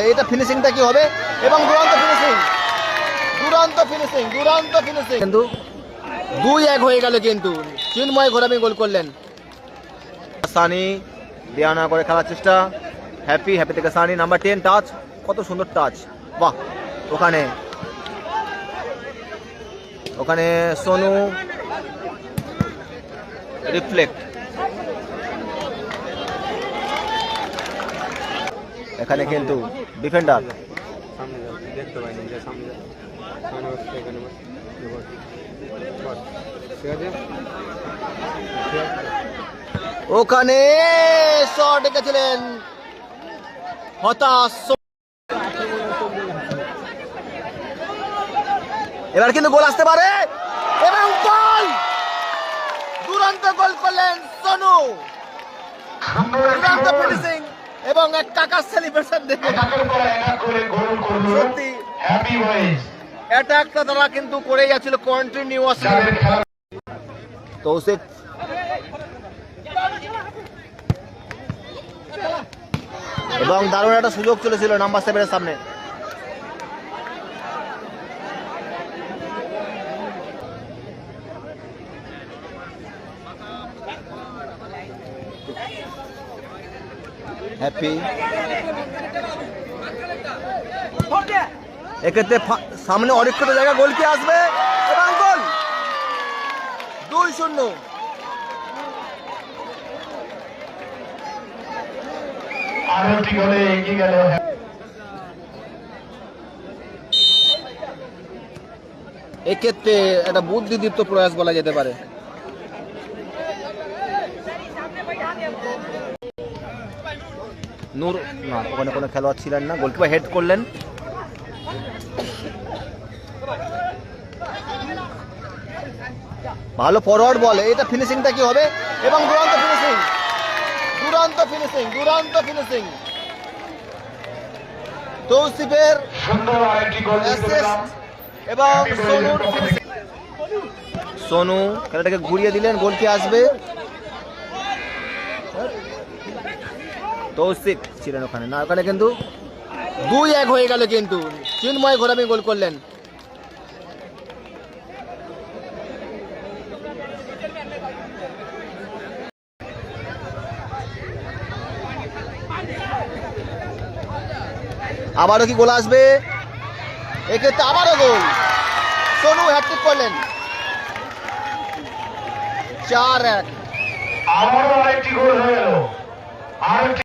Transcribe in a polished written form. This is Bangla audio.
বলে, এটা ফিনিশিংটা কি হবে এবং দুরন্ত ফিনিশিং, দুরন্ত ফিনিশিং, দুরন্ত ফিনিশিং। কিন্তু 2-1 হয়ে গেল, কিন্তু চিন্ময় ঘোরামি গোল করলেন। সানি দেয়া না করে খেলার চেষ্টা, হ্যাপি থেকে সানি, নাম্বার 10 টাচ, কত সুন্দর টাচ, বাহ। ওখানে সোনু রিফ্লেক্ট, এখানে কিন্তু ডিফেন্ডার ওখানে শট এঁকেছিলেন, হতাশ। এবার কিন্তু গোল আসতে পারে এবং গোল, দুরন্ত গোল করলেন সোনু, দুরন্ত ফিনিশিং এবং এক কাকার সেলিব্রেশন দেখে সত্যি অ্যাটাকটা তারা কিন্তু করে যাচ্ছিল কন্টিনিউয়াসলি। তৌসিফ এবং দারুণ একটা সুযোগ চলেছিল নাম্বার 7 এর সামনে। হ্যাপি এক্ষেত্রে সামনে অরিক্ষিত জায়গা, গোল কি আসবে এবং গোল 2-0। এক্ষেত্রে একটা বুদ্ধিদীপ্ত প্রয়াস বলা যেতে পারে। নূর না, ওখানে কোনো খেলোয়াড় ছিলেন না, গোলকিপার হেড করলেন। ভালো ফরওয়ার্ড বলে, এটা ফিনিশিংটা কি হবে এবং দুরন্ত ফিনিশিং, দুরন্ত ফিনিশিং, দুরন্ত ফিনিশিং। তৌসিফের অ্যাসিস্ট এবং সোনুর ফিনিশিং। সোনু খেলাটাকে ঘুরিয়ে দিলেন, গোল কি আসবে? তৌসিফ ছিলেন ওখানে না, ওখানে কিন্তু 2-1 হয়ে গেল, কিন্তু চিন্ময় ঘোরামি গোল করলেন। আবারও কি গোল আসবে? এক্ষেত্রে আবারও গোল, সোনু হ্যাটট্রিক করলেন, 4-1। আবারও আরেকটি গোল হয়ে গেল, আরেকটি